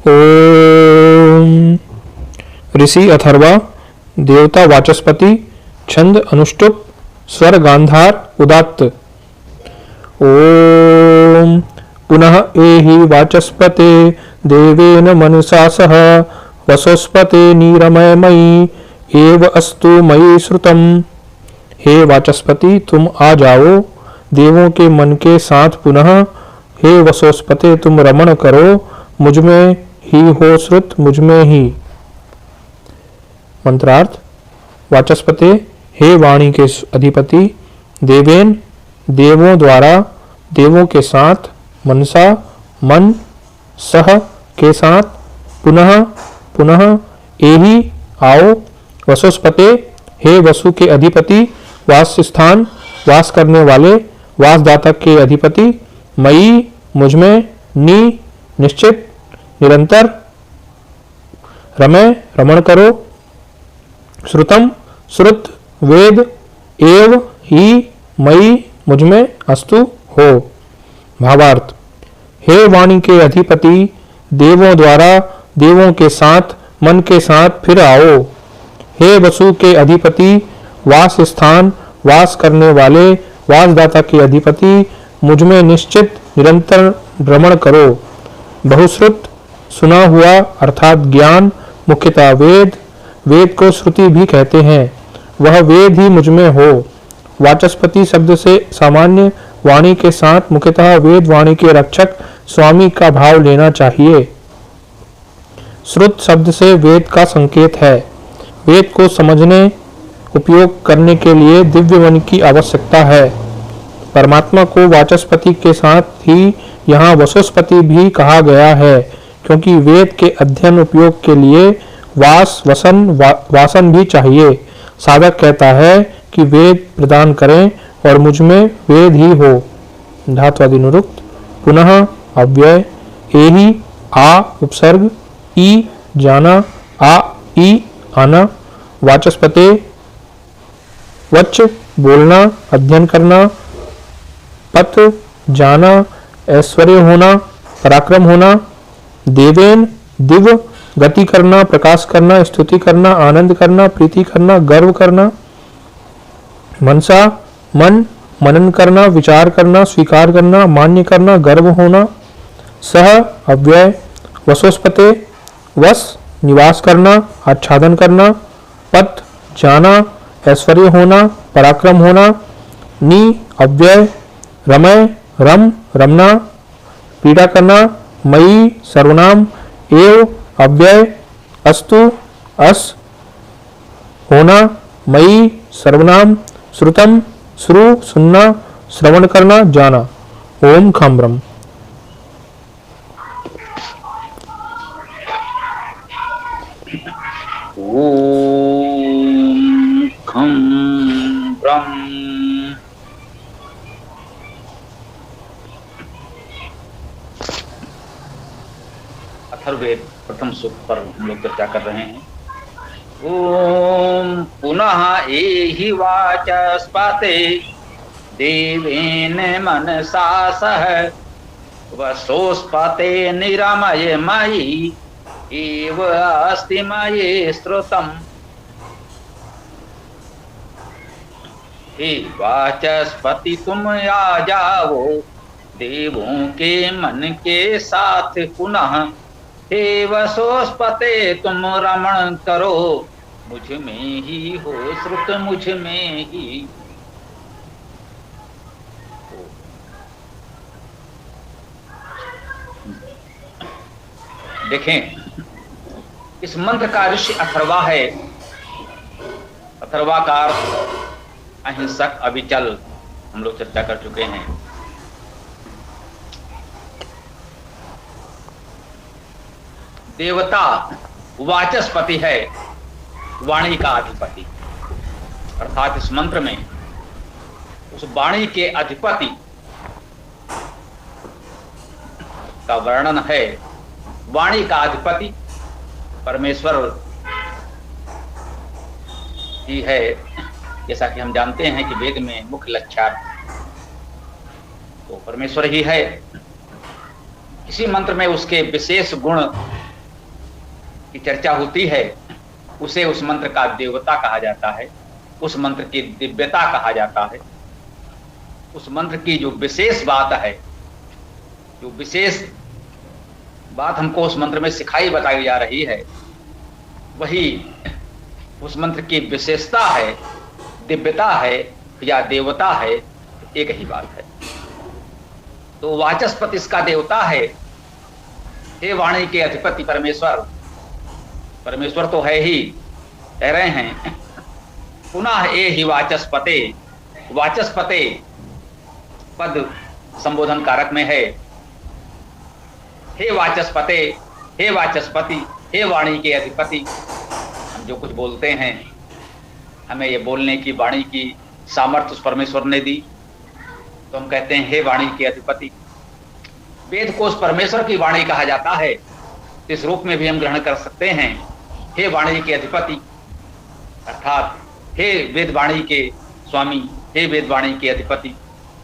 ओम। ऋषि अथर्वा, देवता वाचस्पति, छंद अनुष्टुप, स्वर गांधार उदात्त। ओम। पुनः एहि वाचस्पते देवेन मनसा सह वसोस्पते नीरमयमयी एव अस्तु मयि श्रुतम। हे वाचस्पति, तुम आ जाओ देवों के मन के साथ पुनः। हे वसोस्पते, तुम रमण करो, मुझमें ही हो श्रुत, मुझमें ही। मंत्रार्थ। वाचस्पते, हे वाणी के अधिपति, देवेन देवों द्वारा, देवों के साथ, मनसा मन, सह के साथ, पुनः पुनः, एहि आओ, वसुस्पते, हे वसु के अधिपति, वास स्थान वास करने वाले, वासदाता के अधिपति, मई मुझमें, नी निश्चित, निरंतर, रमे रमण करो, श्रुतम श्रुत, वेद, एव ही मई मुझमें, अस्तु हो। भावार्थ। हे वाणी के अधिपति, देवों द्वारा, देवों के साथ, मन के साथ फिर आओ। हे वसु के अधिपति, वास स्थान वास करने वाले, वासदाता के अधिपति, मुझमें निश्चित निरंतर रमण करो। बहुश्रुत सुना हुआ अर्थात ज्ञान, मुख्यतः वेद, वेद को श्रुति भी कहते हैं, वह वेद ही मुझमें हो। वाचस्पति शब्द से सामान्य वाणी के साथ मुख्यतः वेद वाणी के रक्षक स्वामी का भाव लेना चाहिए। श्रुत शब्द से वेद का संकेत है। वेद को समझने उपयोग करने के लिए दिव्य मन की आवश्यकता है। परमात्मा को वाचस्पति के साथ ही यहाँ वसुस्पति भी कहा गया है, क्योंकि वेद के अध्ययन उपयोग के लिए वास वसन वासन भी चाहिए। साधक कहता है कि वेद प्रदान करें और मुझमें वेद ही हो। धात्वादि निरुक्त। पुनः अव्यय। एहि आ उपसर्ग, ई जाना, आ ई आना। वाचस्पते वच बोलना, अध्ययन करना, पथ जाना, ऐश्वर्य होना, पराक्रम होना। देवेन दिव, गति करना, प्रकाश करना, स्तुति करना, आनंद करना, प्रीति करना, गर्व करना। मनसा मन, मनन करना, विचार करना, स्वीकार करना, मान्य करना, गर्व होना। सह अव्यय। वसुस्पते वस, निवास करना, आच्छादन करना। पथ जाना, ऐश्वर्य होना, पराक्रम होना। नी अव्यय। रमय रम, रमना, पीड़ा करना। मई सर्वनाम। एव अव्यय। अस्तु अस, होना। मई सर्वनाम। श्रुतम श्रु, सुनना, श्रवण करना, जाना। ओम खम ब्रह्म। ओम खम ब्रह्म। अथर्ववेद प्रथम सूक्त पर हम लोग चर्चा कर रहे हैं। ओम पुनः एहि वाचस्पते देवेन मनसा सह वसोस्पते निरमय मयि एव अस्ति मयि श्रुतम्। हे वाचस्पति, तुम आ जाओ देवों के मन के साथ पुनः। हे वसोस्पते, तुम रमण करो, मुझ में ही हो श्रुत, मुझ में ही। देखें, इस मंत्र का ऋषि अथर्वा है। अथर्वा का अर्थ अहिंसक, अविचल, हम लोग चर्चा कर चुके हैं। देवता वाचस्पति है, वाणी का अधिपति, अर्थात इस मंत्र में उस वाणी के अधिपति का वर्णन है। वाणी का अधिपति परमेश्वर ही है। जैसा कि हम जानते हैं कि वेद में मुख्य लक्षण तो परमेश्वर ही है। किसी मंत्र में उसके विशेष गुण की चर्चा होती है उसे उस मंत्र का देवता कहा जाता है, उस मंत्र की दिव्यता कहा जाता है। उस मंत्र की जो विशेष बात है, जो विशेष बात हमको उस मंत्र में सिखाई बताई जा रही है, वही उस मंत्र की विशेषता है, दिव्यता है या देवता है, एक ही बात है। तो वाचस्पति इसका देवता है। हे वाणी के अधिपति परमेश्वर, परमेश्वर तो है ही, कह रहे हैं पुनः ए ही वाचस्पते। वाचस्पते पद संबोधन कारक में है। हे वाचस्पते, हे वाचस्पति, हे वाणी के अधिपति। हम जो कुछ बोलते हैं, हमें ये बोलने की वाणी की सामर्थ्य उस परमेश्वर ने दी, तो हम कहते हैं हे वाणी के अधिपति। वेद को उस परमेश्वर की वाणी कहा जाता है, इस रूप में भी हम ग्रहण कर सकते हैं, हे वाणी के अधिपति, अर्थात हे वेद वाणी के स्वामी, हे वेद वाणी के अधिपति।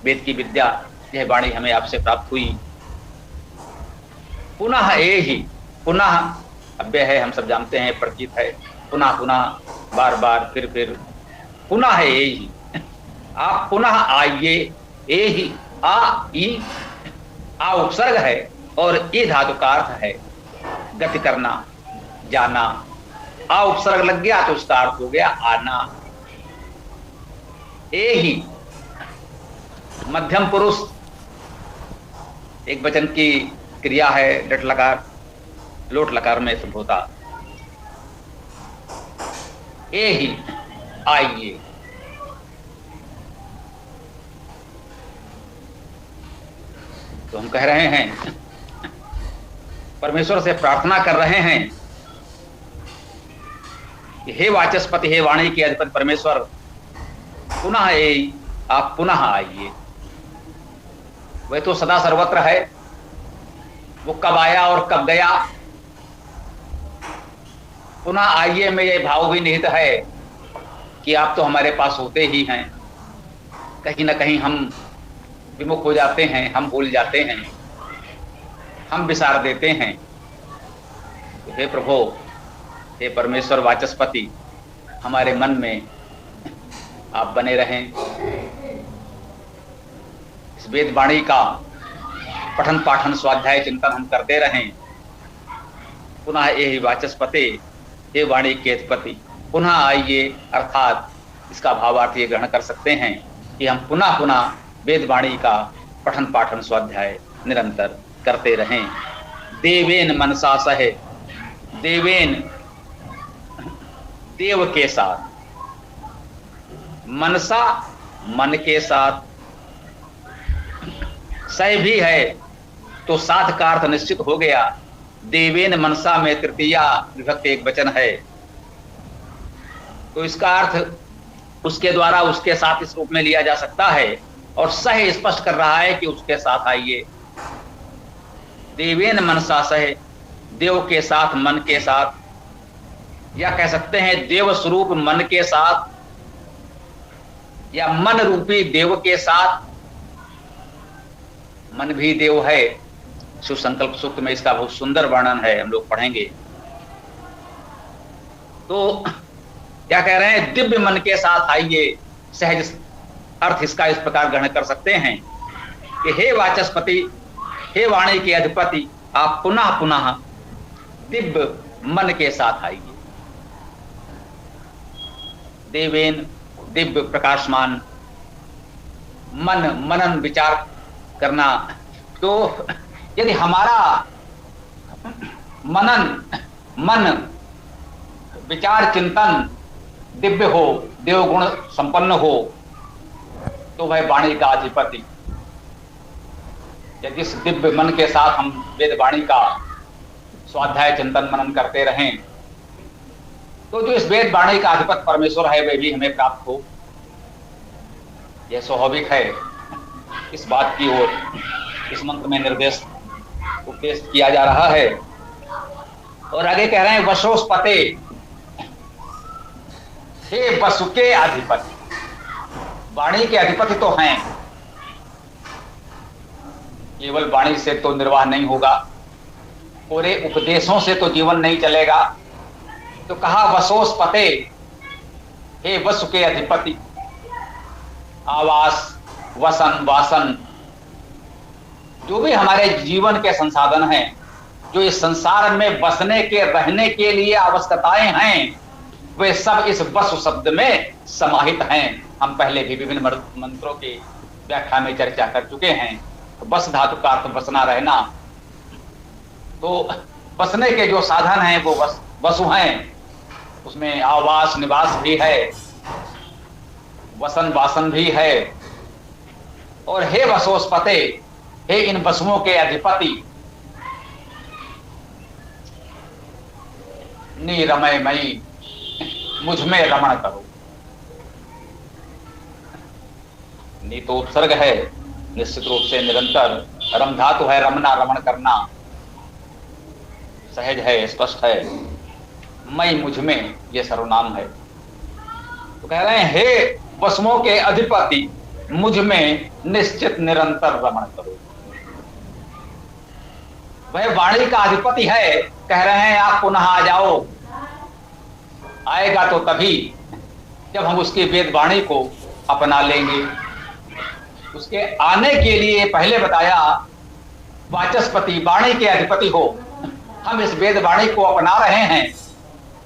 वेद की विद्या, यह वाणी हमें आपसे प्राप्त हुई। पुनः ए ही, पुनः अव्यय है, हम सब जानते हैं, परिचित है। पुनः पुनः, बार बार, फिर पुनः है ए ही। आप पुनः आइए। ए ही, आ ई, आ उपसर्ग है और ई धातु का अर्थ है गति करना, जाना। आ उपसर्ग लग गया तो उसका अर्थ हो गया आना। ए ही मध्यम पुरुष, एक वचन की क्रिया है, डट लकार लोट लकार में संभोता। ए ही, आइए। तो हम कह रहे हैं, परमेश्वर से प्रार्थना कर रहे हैं कि हे वाचस्पति, हे वाणी के अधिपति परमेश्वर, पुनः ए, आप पुनः आइए। वह तो सदा सर्वत्र है, वो कब आया और कब गया। पुनः आइए में यह भाव भी निहित है कि आप तो हमारे पास होते ही हैं। कहीं ना कहीं हम विमुख हो जाते हैं, हम भूल जाते हैं, हम विसार देते हैं। तो हे प्रभु, हे परमेश्वर वाचस्पति, हमारे मन में आप बने रहें। इस वेद वाणी का पठन पाठन स्वाध्याय चिंतन हम करते रहें। पुनः ये वाचस्पति, हे वाणी के अधिपति, पुनः आइए, अर्थात इसका भावार्थ ये ग्रहण कर सकते हैं कि हम पुनः पुनः वेद वाणी का पठन पाठन स्वाध्याय निरंतर करते रहें। देवेन मनसा सहे, देवेन देव के साथ, मनसा मन के साथ, सह भी है तो साथ का अर्थ निश्चित हो गया। देवेन मनसा में तृतीया विभक्ति एक वचन है, तो इसका अर्थ उसके द्वारा उसके साथ इस रूप में लिया जा सकता है। और सह स्पष्ट कर रहा है कि उसके साथ आइए। देवेन मनसा सह, देव के साथ, मन के साथ, या कह सकते हैं देव स्वरूप मन के साथ, या मन रूपी देव के साथ। मन भी देव है। शिव संकल्प सूक्त में इसका बहुत सुंदर वर्णन है, हम लोग पढ़ेंगे। तो क्या कह रहे हैं, दिव्य मन के साथ आइए। सहज अर्थ इसका इस प्रकार ग्रहण कर सकते हैं कि हे वाचस्पति, हे वाणी के अधिपति, आप पुनः पुनः दिव्य मन के साथ आइए। देवेन दिव्य प्रकाशमान, मन, मनन, विचार करना। तो यदि हमारा मनन, मन, विचार, चिंतन दिव्य हो, देव गुण संपन्न हो, तो वह वाणी का अधिपति। यदि इस दिव्य मन के साथ हम वेद वाणी का स्वाध्याय चिंतन मनन करते रहें, तो जो इस वेद वाणी का अधिपति परमेश्वर है, वह भी हमें प्राप्त हो। यह स्वाभाविक है। इस बात की ओर इस मंत्र में निर्देश उपदेश किया जा रहा है। और आगे कह रहे हैं, वशोस्पते, हे वसु के अधिपति। वाणी के अधिपति तो हैं, केवल वाणी से तो निर्वाह नहीं होगा, पूरे उपदेशों से तो जीवन नहीं चलेगा। तो कहा वसोस्पते, हे वसु के अधिपति, आवास, वसन, वासन, जो भी हमारे जीवन के संसाधन हैं, जो इस संसार में बसने के रहने के लिए आवश्यकताएं हैं, वे सब इस वसु शब्द में समाहित हैं। हम पहले भी विभिन्न मंत्रों की व्याख्या में चर्चा कर चुके हैं। तो बस धातु का अर्थ बसना, रहना। तो बसने के जो साधन हैं वो वसु हैं। उसमें आवास, निवास भी है, वसन, वासन भी है। और हे वसोस्पते, हे इन वसुओं के अधिपति, निरमय मई, मुझ में रमण करो। नी तो उपसर्ग है, निश्चित रूप से निरंतर। रम धातु है, रमना, रमण करना, सहज है, स्पष्ट है। मई, मुझ में, ये सर्वनाम है। तो कह रहे हैं हे वसुओं के अधिपति, मुझ में निश्चित निरंतर रमण करो। वह वाणी का अधिपति है, कह रहे हैं आप पुनः आ जाओ। आएगा तो तभी जब हम उसकी वेद वाणी को अपना लेंगे। उसके आने के लिए पहले बताया वाचस्पति, वाणी के अधिपति हो। हम इस वेद वाणी को अपना रहे हैं,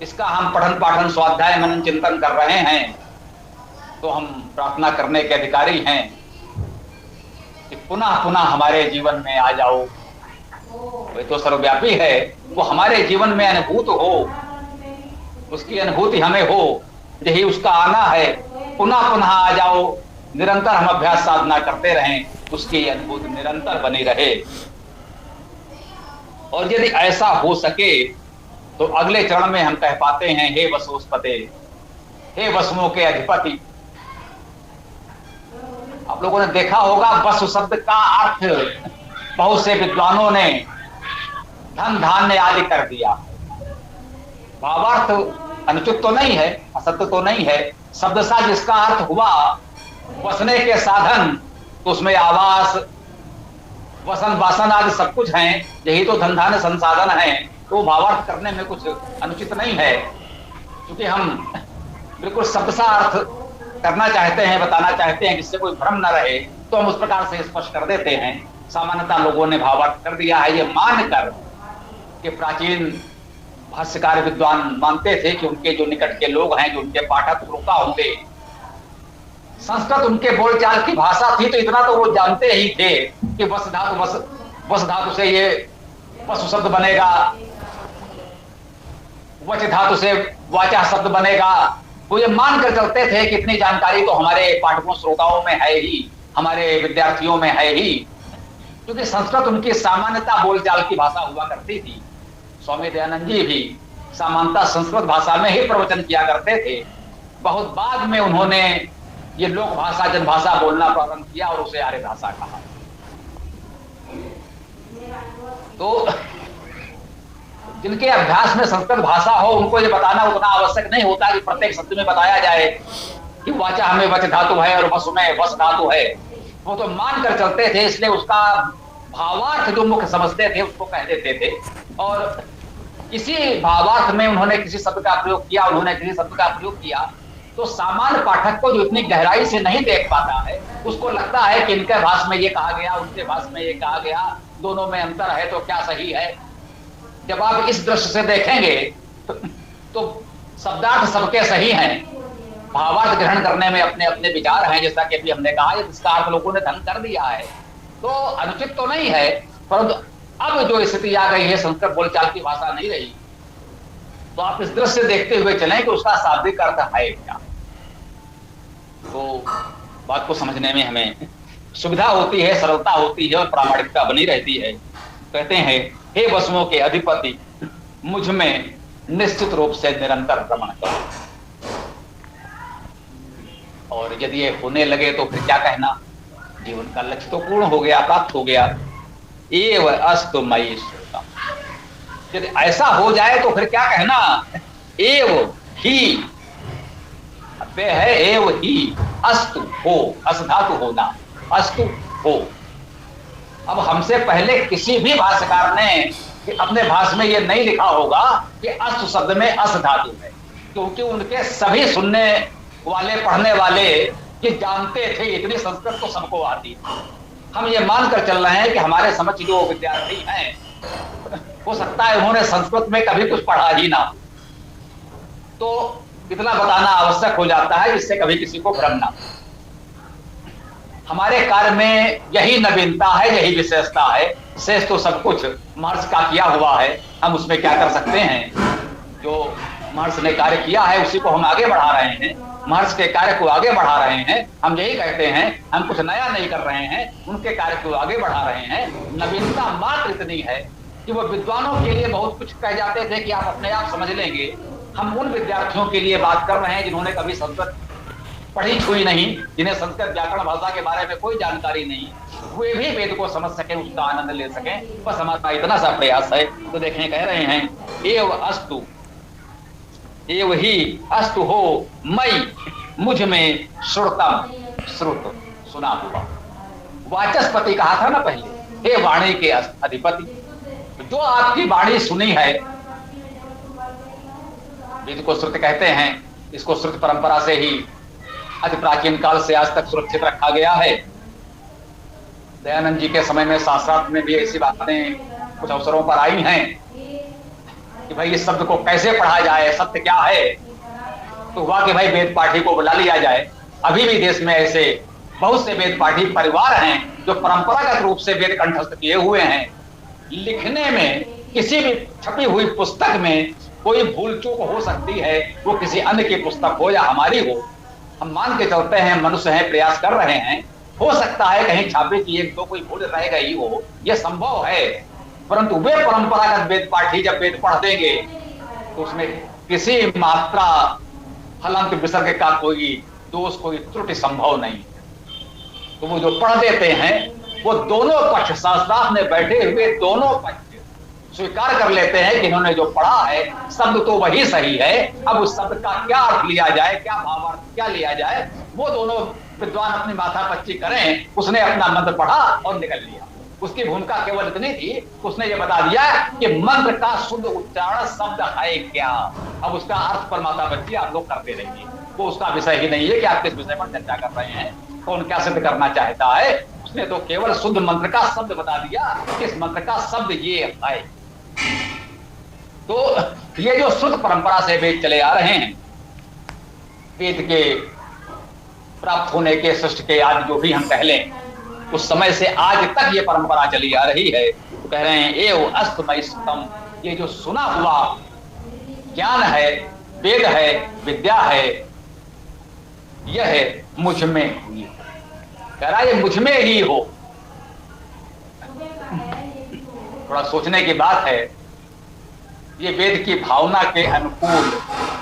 इसका हम पठन पाठन, स्वाध्याय, मनन, चिंतन कर रहे हैं, तो हम प्रार्थना करने के अधिकारी हैं कि पुनः पुनः हमारे जीवन में आ जाओ। वे तो सर्वव्यापी है, वो हमारे जीवन में अनुभूत हो, उसकी अनुभूति हमें हो, यही उसका आना है। पुनः पुनः आ जाओ, निरंतर हम अभ्यास साधना करते रहें, उसकी अनुभूति निरंतर बनी रहे। और यदि ऐसा हो सके तो अगले चरण में हम कह पाते हैं हे वसोस्पते, हे वसुओं के अधिपति। आप लोगों ने देखा होगा वसु शब्द का अर्थ बहुत से विद्वानों ने धन, धान्य आदि कर दिया। भावार्थ अनुचित तो नहीं है, असत्य तो नहीं है। शब्दशः जिसका अर्थ हुआ बसने के साधन, तो उसमें आवास, वसन, वासन आदि सब कुछ हैं, यही तो धन, धान्य, संसाधन है। तो भावार्थ करने में कुछ अनुचित नहीं है, क्योंकि हम बिल्कुल शब्दशः अर्थ करना चाहते हैं, बताना चाहते हैं, जिससे कोई भ्रम न रहे, तो हम उस प्रकार से स्पष्ट कर देते हैं। सामान्यतः लोगों ने भावार्थ कर दिया है, ये मानकर कि प्राचीन भाष्यकार विद्वान मानते थे कि उनके जो निकट के लोग हैं, जो उनके पाठक रुका होंगे, संस्कृत उनके बोलचाल की भाषा थी, तो इतना तो वो जानते ही थे कि वस धातु से ये वसु शब्द बनेगा, वच धातु से वाचा शब्द बनेगा। वो ये मानकर चलते थे कि इतनी जानकारी तो हमारे पाठकों, श्रोताओं में है ही, हमारे विद्यार्थियों में है ही, क्योंकि संस्कृत उनकी सामान्यता बोलचाल की भाषा हुआ करती थी। स्वामी दयानंद जी भी सामान्यतः संस्कृत भाषा में ही प्रवचन किया करते थे। बहुत बाद में उन्होंने ये लोक भाषा, जनभाषा बोलना प्रारंभ किया और उसे आर्य भाषा कहा। तो जिनके अभ्यास में संस्कृत भाषा हो, उनको ये बताना उतना आवश्यक नहीं होता कि प्रत्येक शब्द में बताया जाए कि वाचा में वच धातु है और वसु में वस धातु है। वो तो मान कर चलते थे, इसलिए उसका भावार्थ जो मुख्य समझते थे उसको कह देते थे। और किसी भावार्थ में उन्होंने किसी शब्द का प्रयोग किया, उन्होंने किसी शब्द का प्रयोग किया, तो सामान्य पाठक को जो इतनी गहराई से नहीं देख पाता है, उसको लगता है कि इनके भाष में ये कहा गया, उनके भाष में ये कहा गया, दोनों में अंतर है, तो क्या सही है। जब आप इस दृष्टि से देखेंगे तो शब्दार्थ सबके सही हैं, भावार्थ ग्रहण करने में अपने अपने विचार हैं। जैसा कि अभी हमने कहा, इसका अर्थ लोगों ने धन कर दिया है, तो अनुचित तो नहीं है, परंतु अब जो स्थिति आ गई है, संस्कृत बोलचाल की भाषा नहीं रही, तो आप इस दृष्टि से देखते हुए चलें कि उसका शाब्दिक अर्थ है क्या। तो बात को समझने में हमें सुविधा होती है, सरलता होती है और प्रामाणिकता बनी रहती है। कहते हैं हे वसुओं के अधिपति, मुझ में निश्चित रूप से निरंतर रमण करो। और यदि ये होने लगे तो फिर क्या कहना, जीवन का लक्ष्य तो पूर्ण हो गया, प्राप्त हो गया। एव अस्तु मयि श्रुतम्। यदि ऐसा हो जाए तो फिर क्या कहना, एव ही, अव्यय है, एव ही, अस्तु हो, अस धातु होना, अस्तु हो। अब हमसे पहले किसी भी भाष्यकार ने कि अपने भाषा में ये नहीं लिखा होगा कि अस्तु शब्द में अस धातु है, क्योंकि उनके सभी सुनने वाले पढ़ने वाले ये जानते थे, इतनी संस्कृत तो सबको आती थी। हम ये मानकर चल रहे हैं कि हमारे समझ जो विद्यार्थी हैं हो सकता है उन्होंने संस्कृत में कभी कुछ पढ़ा ही ना, तो इतना बताना आवश्यक हो जाता है जिससे कभी किसी को भ्रम ना। हमारे कार्य में यही नवीनता है, यही विशेषता है। शेष तो सब कुछ महर्षि का किया हुआ है, हम उसमें क्या कर सकते हैं। जो महर्षि ने कार्य किया है उसी को हम आगे बढ़ा रहे हैं, महर्षि के कार्य को आगे बढ़ा रहे हैं। हम यही कहते हैं, हम कुछ नया नहीं कर रहे हैं, उनके कार्य को आगे बढ़ा रहे हैं। नवीनता मात्र इतनी है कि वो विद्वानों के लिए बहुत कुछ कह जाते थे कि आप अपने आप समझ लेंगे। हम उन विद्यार्थियों के लिए बात कर रहे हैं जिन्होंने कभी संस्कृत पढ़ी छुई नहीं, जिन्हें संस्कृत व्याकरण भाषा के बारे में कोई जानकारी नहीं, वे भी वेद को समझ सके, उसका आनंद ले सके। बस हमारा इतना सा प्रयास है। तो देखें, कह रहे हैं एव अस्तु, एव ही अस्तु हो मई मुझ में श्रुतम, श्रुत सुना हुआ। वाचस्पति कहा था ना पहले, हे वाणी के अधिपति, जो आपकी वाणी सुनी है, वेद को श्रुत कहते हैं। इसको श्रुत परंपरा से ही अति प्राचीन काल से आज तक सुरक्षित रखा गया है। दयानंद जी के समय में शास्त्रार्थ में भी ऐसी बातें कुछ अवसरों पर आई हैं कि भाई इस शब्द को कैसे पढ़ा जाए, सत्य क्या है। तो हुआ कि भाई वेद पाठी को बुला लिया जाए। अभी भी देश में ऐसे बहुत से वेद पाठी परिवार हैं जो परंपरागत रूप से वेद कंठस्थ किए हुए हैं। लिखने में किसी भी छपी हुई पुस्तक में कोई भूल चूक हो सकती है, वो किसी अन्य की पुस्तक हो या हमारी हो। हम मान के चलते हैं, मनुष्य हैं, प्रयास कर रहे हैं। हो सकता है कहीं छापे की एक दो कोई भूल रह गई हो, यह संभव है। परंतु वे परंपरागत वेद पाठी जब वेद पढ़ देंगे तो उसमें किसी मात्रा हलंत विसर्ग का कोई दोष, कोई त्रुटि संभव नहीं। तो वो जो पढ़ देते हैं वो दोनों पक्ष, शास्त्रार्थ में बैठे हुए दोनों पक्ष स्वीकार कर लेते हैं कि इन्होंने जो पढ़ा है शब्द तो वही सही है। अब उस शब्द का क्या अर्थ लिया जाए, क्या भावार्थ क्या लिया जाए, वो दोनों विद्वान अपनी माथापच्ची करें। उसने अपना मंत्र पढ़ा और निकल लिया। उसकी भूमिका केवल इतनी थी, उसने ये बता दिया कि मंत्र का शुद्ध उच्चारण शब्द है क्या। अब उसका अर्थ पर माथापच्ची आप लोग करते रहिए, वो उसका विषय ही नहीं है कि आप किस विषय पर चर्चा कर रहे हैं, कौन क्या सिद्ध करना चाहता है। उसने तो केवल शुद्ध मंत्र का शब्द बता दिया कि इस मंत्र का शब्द ये है। तो ये जो श्रुत परंपरा से वेद चले आ रहे हैं, वेद के प्राप्त होने के, सृष्टि के आदि जो भी हम कह लें, उस समय से आज तक ये परंपरा चली आ रही है। तो कह रहे हैं एव अस्तमय श्रुतम, ये जो सुना हुआ ज्ञान है, वेद है, विद्या है, यह है मुझ में हुई। कह रहा है ये मुझ में ही हो। थोड़ा सोचने की बात है। ये वेद की भावना के अनुकूल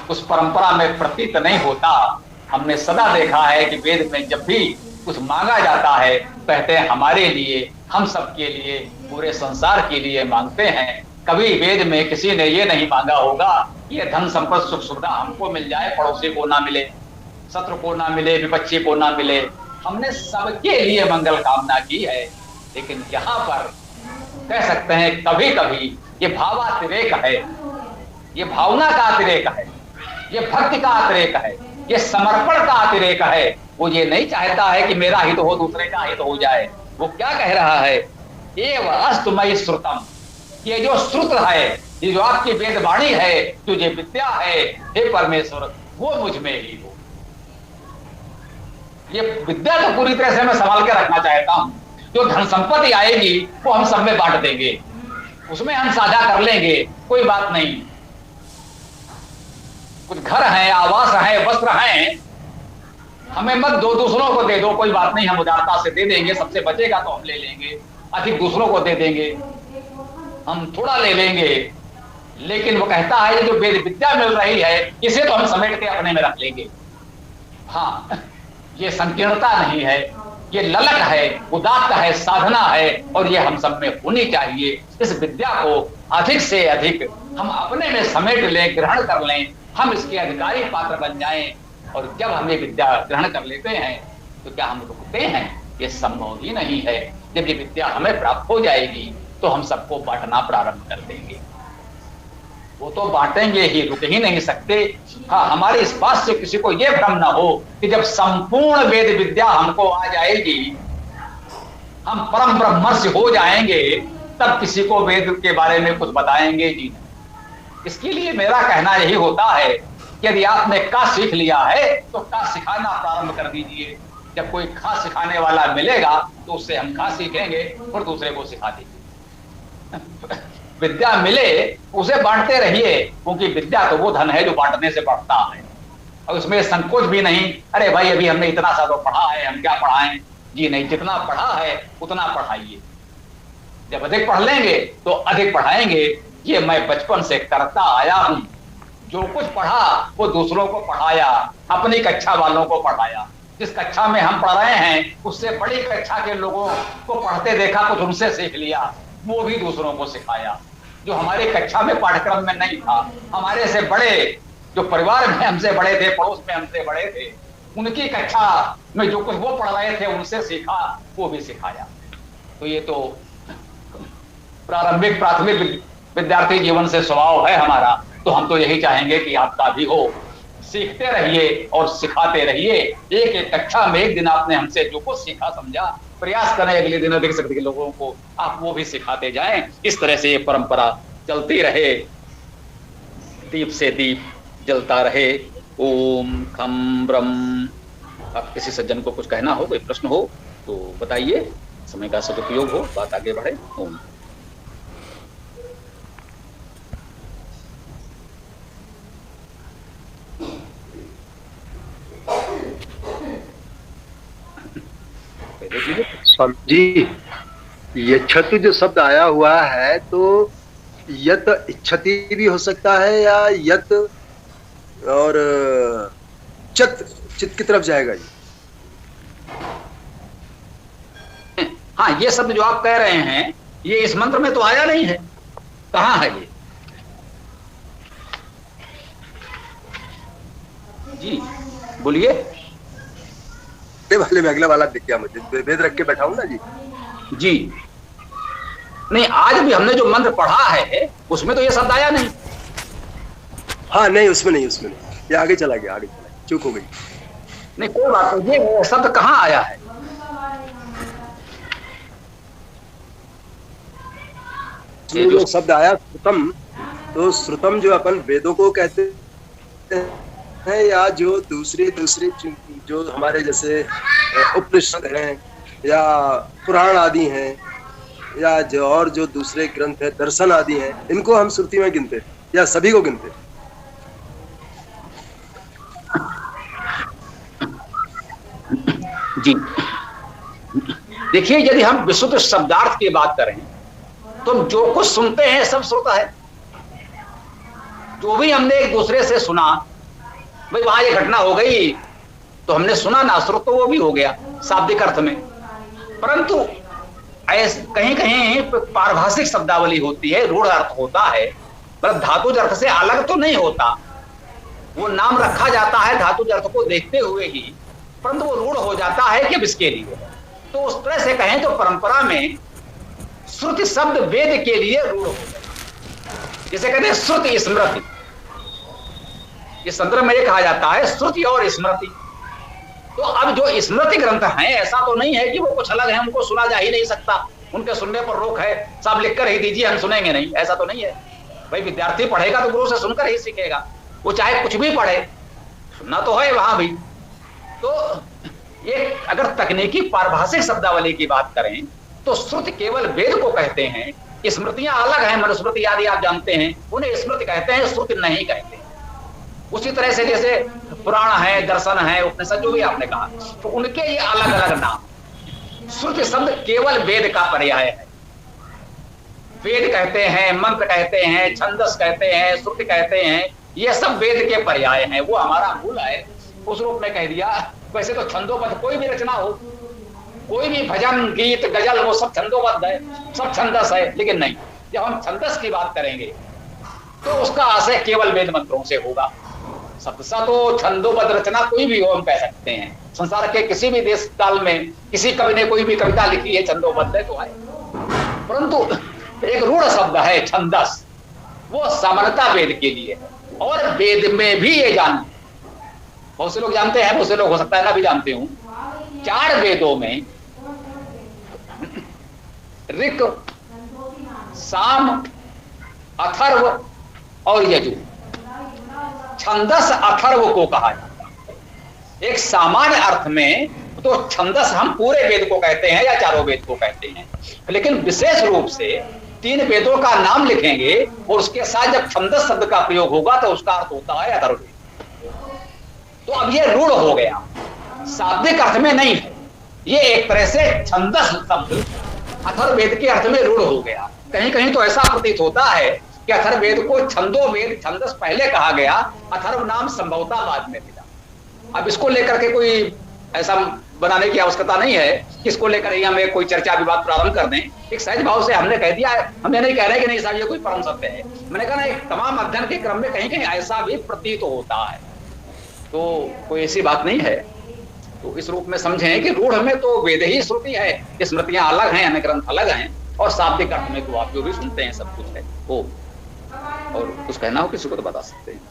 उस परंपरा में प्रतीत नहीं होता। हमने सदा देखा है कि वेद में जब भी कुछ मांगा जाता है, कहते हैं हमारे लिए, हम सबके लिए, पूरे संसार के लिए मांगते हैं। कभी वेद में किसी ने ये नहीं मांगा होगा कि ये धन संपत्ति सुख सुविधा हमको मिल जाए, पड़ोसी को ना मिले, शत्रु को ना मिले, विपक्षी को ना मिले। हमने सबके लिए मंगल कामना की है। लेकिन यहाँ पर कह सकते हैं कभी कभी ये भावातिरेक है, ये भावना का अतिरेक है, ये भक्ति का अतिरेक है, ये समर्पण का अतिरेक है। वो ये नहीं चाहता है कि मेरा हित हो, दूसरे का हित हो जाए। वो क्या कह रहा है, एव अस्तमयि श्रुतम, ये जो श्रुत है, ये जो आपकी वेदवाणी है, जो ये विद्या है, हे परमेश्वर, वो मुझ में ही हो। ये विद्या तो पूरी तरह से मैं संभाल के रखना चाहता हूं। जो धन संपत्ति आएगी वो हम सब में बांट देंगे, उसमें हम साझा कर लेंगे, कोई बात नहीं। कुछ घर हैं, आवास है, वस्त्र हैं, हमें मत दो, दूसरों को दे दो, कोई बात नहीं, हम उदारता से दे देंगे। सबसे बचेगा तो हम ले लेंगे, अधिक दूसरों को दे देंगे, हम थोड़ा ले लेंगे। लेकिन वो कहता है ये जो वेद विद्या मिल रही है, इसे तो हम समेट के अपने में रख लेंगे। हाँ, ये संकीर्णता नहीं है, ये ललक है, उदात्त है, साधना है, और ये हम सब में होनी चाहिए। इस विद्या को अधिक से अधिक हम अपने में समेट लें, ग्रहण कर लें, हम इसके अधिकारी पात्र बन जाएं। और जब हम ये विद्या ग्रहण कर लेते हैं तो क्या हम रुकते हैं? ये संभव ही नहीं है। जब ये विद्या हमें प्राप्त हो जाएगी तो हम सबको बांटना प्रारंभ कर देंगे। वो तो बांटेंगे ही, रुक ही नहीं सकते। हाँ, हमारे इस बात से किसी को यह भ्रम ना हो कि जब संपूर्ण वेद विद्या हमको आ जाएगी, हम परम ब्रह्मर्षि हो जाएंगे, तब किसी को वेद के बारे में कुछ बताएंगे जी। इसके लिए मेरा कहना यही होता है कि यदि आपने का सीख लिया है तो का सिखाना प्रारंभ कर दीजिए। जब कोई खा सिखाने वाला मिलेगा तो उससे हम खा सीखेंगे और दूसरे को सिखा देंगे। विद्या मिले उसे बांटते रहिए, क्योंकि विद्या तो वो धन है जो बांटने से बढ़ता है, और उसमें संकोच भी नहीं। अरे भाई, अभी हमने इतना सा तो पढ़ा है, हम क्या पढ़ाएं? जी नहीं, जितना पढ़ा है उतना पढ़ाइए। जब अधिक पढ़ लेंगे तो अधिक पढ़ाएंगे। ये मैं बचपन से करता आया हूं। जो कुछ पढ़ा वो दूसरों को पढ़ाया, अपनी कक्षा वालों को पढ़ाया। जिस कक्षा में हम पढ़ रहे हैं उससे बड़ी कक्षा के लोगों को पढ़ते देखा, कुछ उनसे सीख लिया, वो भी दूसरों को सिखाया। जो हमारे कक्षा में पाठ्यक्रम में नहीं था, हमारे से बड़े जो परिवार में हमसे बड़े थे, पड़ोस में हमसे बड़े थे, उनकी कक्षा में जो कुछ वो पढ़ रहे थे उनसे सीखा, वो भी सिखाया। तो ये तो प्राथमिक विद्यार्थी जीवन से स्वभाव है हमारा। तो हम तो यही चाहेंगे कि आपका भी हो। सीखते रहिए और सिखाते रहिए। एक एक कक्षा में एक दिन आपने हमसे जो कुछ सीखा समझा, प्रयास करें अगले दिन अधिक से अधिक लोगों को आप वो भी सिखाते जाएं। इस तरह से ये परंपरा चलती रहे, दीप से दीप जलता रहे। ओम खम ब्रह्म। आप किसी सज्जन को कुछ कहना हो, कोई प्रश्न हो तो बताइए, समय का सदुपयोग हो, बात आगे बढ़े। ओम। स्वामी जी, यच्छतु जो शब्द आया हुआ है, तो यत इच्छति भी हो सकता है या यत और चत चित की तरफ जाएगा ये? हाँ, ये शब्द जो आप कह रहे हैं ये इस मंत्र में तो आया नहीं है। कहाँ है ये? जी बोलिए। वाले में अगला वाला दिख गया मुझे, वेद रख के बैठा हूं ना जी। जी नहीं, आज भी हमने जो मंत्र पढ़ा है उसमें तो ये शब्द आया नहीं। हाँ नहीं, उसमें नहीं, ये आगे चला गया, चूक हो गई। नहीं कोई बात नहीं, ये शब्द कहाँ आया है? ये जो शब्द आया श्रुतम, तो श्रुतम जो अपन वेदों को कहते हैं, या जो दूसरे जो हमारे जैसे उपनिषद हैं या पुराण आदि हैं, या जो दूसरे ग्रंथ है, दर्शन आदि हैं, इनको हम श्रुति में गिनते हैं या सभी को गिनते हैं? जी देखिए, यदि हम विशुद्ध शब्दार्थ की बात करें तो हम जो कुछ सुनते हैं सब श्रुत है। जो भी हमने एक दूसरे से सुना, भाई वहां ये घटना हो गई तो हमने सुना ना, श्रुत तो वो भी हो गया शाब्दिक अर्थ में। परंतु कहीं कहीं पारिभाषिक शब्दावली होती है, रूढ़ अर्थ होता है, मतलब धातुज अर्थ से अलग तो नहीं होता। वो नाम रखा जाता है धातुज अर्थ को देखते हुए ही, परंतु वो रूढ़ हो जाता है कि इसके लिए। तो उस तरह से कहें तो परंपरा में श्रुति शब्द वेद के लिए रूढ़ हो गया। जिसे कहते हैं श्रुति स्मृति। इस संदर्भ में ये कहा जाता है श्रुति और स्मृति। तो अब जो स्मृति ग्रंथ हैं, ऐसा तो नहीं है कि वो कुछ अलग है, उनको सुना जा ही नहीं सकता, उनके सुनने पर रोक है, साहब लिख कर ही दीजिए हम सुनेंगे नहीं, ऐसा तो नहीं है। भाई विद्यार्थी पढ़ेगा तो गुरु से सुनकर ही सीखेगा, वो चाहे कुछ भी पढ़े, सुनना तो है वहां भी। तो ये अगर तकनीकी पारिभाषिक शब्दावली की बात करें तो श्रुति केवल वेद को कहते हैं, स्मृतियां अलग हैं, मनुस्मृति आदि आप जानते हैं, उन्हें स्मृति कहते हैं, श्रुति नहीं कहते। उसी तरह से जैसे पुराण है, दर्शन है, उपनिषद जो भी आपने कहा, तो उनके ये अलग अलग नाम। श्रुति शब्द केवल वेद का पर्याय है। वेद कहते हैं, मंत्र कहते हैं, छंदस कहते हैं, श्रुति कहते हैं, ये सब वेद के पर्याय हैं। वो हमारा मूल है, उस रूप में कह दिया। वैसे तो छंदोबद्ध कोई भी रचना हो, कोई भी भजन गीत गजल, वो सब छंदोबद्ध है, सब छंदस है। लेकिन नहीं, जब हम छंदस की बात करेंगे तो उसका आशय केवल वेद मंत्रों से होगा। सतसा तो छंदोबद्ध रचना कोई भी हो हम कह सकते हैं। संसार के किसी भी देश काल में किसी कवि ने कोई भी कविता लिखी है, छंदोबद्ध है तो है। परंतु एक रूढ़ शब्द है छंदस, वो समानता वेद के लिए है। और वेद में भी ये जान, बहुत से लोग जानते हैं, बहुत से लोग हो सकता है ना भी जानते हूं, 4 वेदों में ऋक, साम, अथर्व और यजु, छंदस अथर्व को कहा जाता है। एक सामान्य अर्थ में तो छंदस हम पूरे वेद को कहते हैं या चारों वेद को कहते हैं, लेकिन विशेष रूप से 3 वेदों का नाम लिखेंगे और उसके साथ जब छंदस शब्द का प्रयोग होगा तो उसका अर्थ होता है अथर्ववेद। तो अब ये रूढ़ हो गया, शाब्दिक अर्थ में नहीं है, ये एक तरह से छंदस शब्द अथर्ववेद के अर्थ में रूढ़ हो गया। कहीं कहीं तो ऐसा प्रतीत होता है कि अथर्ववेद को छंदोवेद, छंदस पहले कहा गया, अथर्व नाम संभवतः बाद में मिला। अब इसको लेकर के कोई ऐसा बनाने की आवश्यकता नहीं है कि इसको लेकर ही हमें कोई चर्चा विवाद प्रारंभ कर दें। एक सहज भाव से हमने कह दिया है, हमने नहीं कह रहे कि नहीं साहब ये कोई परम सत्य है, मैंने कहा ना एक तमाम अध्ययन के क्रम में कहीं कहीं ऐसा भी प्रतीत होता है, तो कोई ऐसी बात नहीं है। तो इस रूप में समझें कि रूढ़ में तो वेद ही श्रुति है, स्मृतियां अलग हैं, अन्य ग्रंथ अलग हैं, और शाब्दिक अर्थ में तो आप जो भी सुनते हैं सब कुछ है वो। और कुछ कहना हो किसी को तो बता सकते हैं।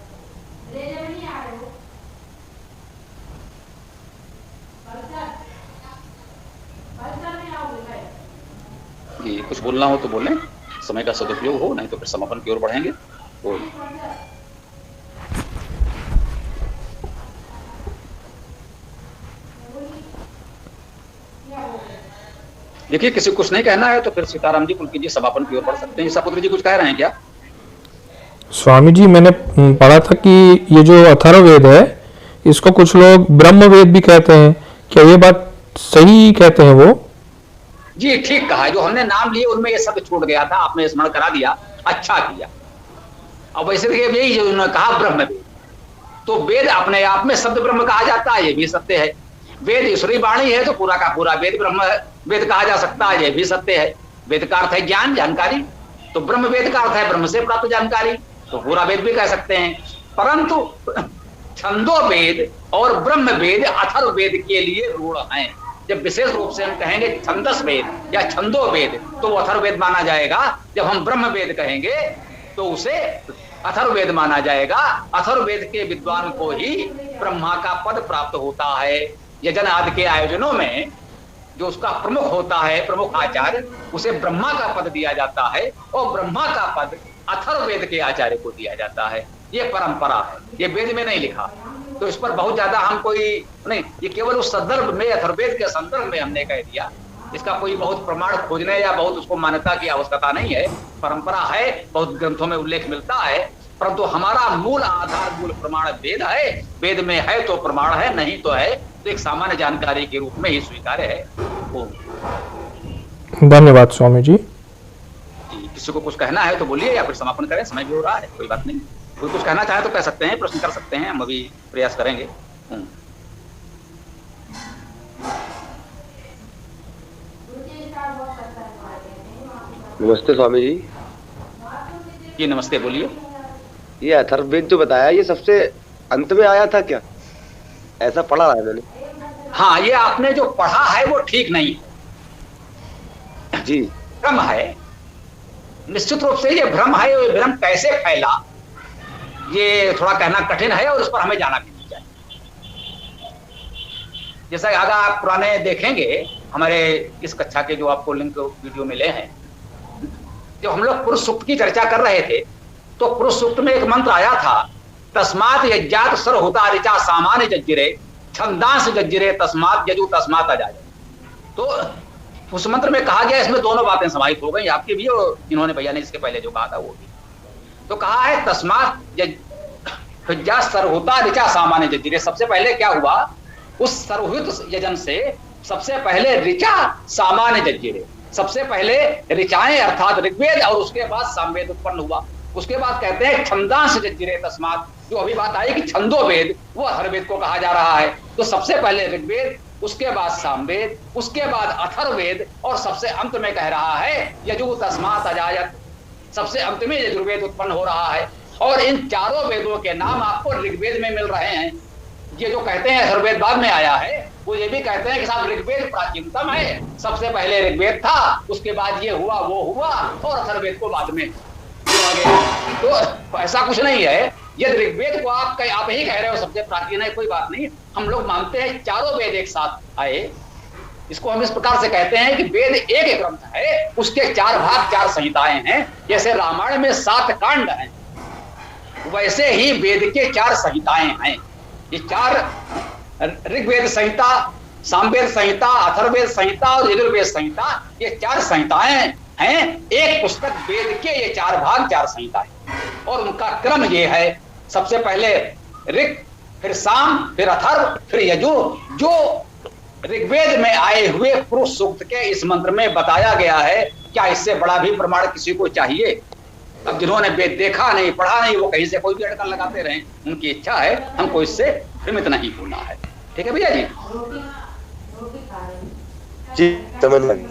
कुछ बोलना हो तो बोलें, समय का सदुपयोग हो, नहीं तो फिर समापन की ओर बढ़ेंगे। तो देखिए किसी को कुछ नहीं कहना है तो फिर सीताराम जी कुल कीजिए, समापन की ओर बढ़ सकते हैं। ईसापुत्र जी कुछ कह रहे हैं क्या? स्वामी जी, मैंने पढ़ा था कि ये जो अथर्ववेद है इसको कुछ लोग ब्रह्मवेद भी कहते हैं, क्या ये बात सही कहते हैं वो? जी ठीक कहा, जो हमने नाम लिए उनमें ये शब्द छूट गया था, आपने स्मरण करा दिया, अच्छा किया। अब वैसे देखिए यही जो उन्होंने कहा ब्रह्मवेद, तो वेद अपने आप में शब्द ब्रह्म कहा जाता है, ये भी सत्य है। वेद ईश्वरी वाणी है तो पूरा का पूरा वेद ब्रह्म वेद कहा जा सकता है, ये भी सत्य है। वेद का अर्थ है ज्ञान, जानकारी, तो ब्रह्म वेद का अर्थ है ब्रह्म से प्राप्त जानकारी, तो पूरा वेद भी कह सकते हैं। परंतु छंदो वेद और ब्रह्म वेद अथर्ववेद के लिए रूढ़ हैं। जब विशेष रूप से हम कहेंगे छंदस वेद या छंदो वेद तो वो अथर्ववेद माना जाएगा, जब हम ब्रह्म वेद कहेंगे तो उसे अथर्ववेद माना जाएगा। अथर्ववेद के विद्वान को ही ब्रह्मा का पद प्राप्त होता है। यजन आदि के आयोजनों में जो उसका प्रमुख होता है, प्रमुख आचार्य, उसे ब्रह्मा का पद दिया जाता है और ब्रह्मा का पद अथर्ववेद के आचार्य को दिया जाता है। ये परंपरा है, ये वेद में नहीं लिखा, तो इस पर बहुत ज्यादा हम कोई नहीं, ये केवल उस संदर्भ में, अथर्ववेद के संदर्भ में हमने कह दिया। इसका कोई बहुत प्रमाण खोजने या बहुत उसको मान्यता की आवश्यकता नहीं है, परंपरा है, बहुत ग्रंथों में उल्लेख मिलता है, परंतु हमारा मूल आधार, मूल प्रमाण वेद है। वेद में है तो प्रमाण है, नहीं तो है तो एक सामान्य जानकारी के रूप में ही स्वीकार्य है। धन्यवाद स्वामी जी। किसी को कुछ कहना है तो बोलिए या फिर समापन करें, समय भी हो रहा है, कोई बात नहीं। कोई कुछ कहना चाहे तो कह सकते हैं, प्रश्न कर सकते हैं, हम अभी प्रयास करेंगे। नमस्ते स्वामी जी। जी नमस्ते, बोलिए। ये अथर्ववेद जो बताया ये सबसे अंत में आया था क्या? ऐसा पढ़ा है मैंने। हाँ, ये आपने जो पढ़ा है वो ठीक नहीं जी, भ्रम है, निश्चित रूप से ये भ्रम है। ये भ्रम कैसे फैला ये थोड़ा कहना कठिन है और उस पर हमें जाना भी नहीं चाहिए। जैसा अगर आप पुराने देखेंगे हमारे इस कक्षा के जो आपको लिंक वीडियो मिले हैं, जब हम लोग पुरुष सूक्त की चर्चा कर रहे थे तो पुरुष सूक्त में एक मंत्र आया था, तस्मात यज्ञात सर होता ऋचा सामान्य जज्जिरे छंदांश जज्जिरे तस्मात यजु तस्मात अजाय। तो उस मंत्र में कहा गया, इसमें दोनों बातें समाहित हो गई, आपकी भी और इन्होंने भैया ने इसके पहले जो कहा था वो भी। तो कहा है तस्मात यज्ञा सरहुता ऋचा सामान्य जज्जिरे, सबसे पहले क्या हुआ, उस सरहुत यजन से सबसे पहले ऋचा सामान्य जज्जिरे, सबसे पहले ऋचाएं अर्थात ऋग्वेद और उसके बाद सामवेद उत्पन्न हुआ। उसके बाद कहते हैं छंदांश जज्जिरे तस्मात, जो अभी बात आई कि छंदो वेद वो अथर्ववेद को कहा जा रहा है। तो सबसे पहले ऋग्वेद, उसके बाद सामवेद, उसके बाद अथर्ववेद और सबसे अंत में कह रहा है यजु तस्मात अजायत, सबसे अंत में यजुर्वेद उत्पन्न हो रहा है। और इन चारों वेदों के नाम आपको ऋग्वेद में मिल रहे हैं। ये जो कहते हैं अथर्ववेद बाद में आया है, वो ये भी कहते हैं कि साहब ऋग्वेद प्राचीनतम है, सबसे पहले ऋग्वेद था, उसके बाद ये हुआ वो हुआ और अथर्ववेद को बाद में आगे। तो ऐसा कुछ नहीं है। यदि ऋग्वेद को आप ही कह रहे हो सबसे प्राचीन है, कोई बात नहीं, हम लोग मानते हैं चारों वेद एक साथ आए। इसको हम इस प्रकार से कहते हैं कि वेद एक ग्रंथ है, उसके 4 भाग 4 संहिताएं हैं। जैसे रामायण में 7 कांड हैं, वैसे ही वेद के 4 संहिताएं हैं। ये 4 ऋग्वेद संहिता, सामवेद संहिता, अथर्ववेद संहिता और यजुर्वेद संहिता, ये 4 संहिताएं हैं। एक पुस्तक वेद के ये 4 भाग 4 संहिताएं, और उनका क्रम ये है, सबसे पहले ऋग, फिर साम, फिर अथर्व, फिर यजुर। जो ऋग्वेद में आए हुए पुरुष सूक्त के इस मंत्र में बताया गया है, क्या इससे बड़ा भी प्रमाण किसी को चाहिए? अब जिन्होंने वेद देखा नहीं, पढ़ा नहीं, वो कहीं से कोई भी अटकल लगाते रहे, उनकी इच्छा है, हमको इससे भ्रमित नहीं होना है। ठीक है भैया जी? जी समझ लगी।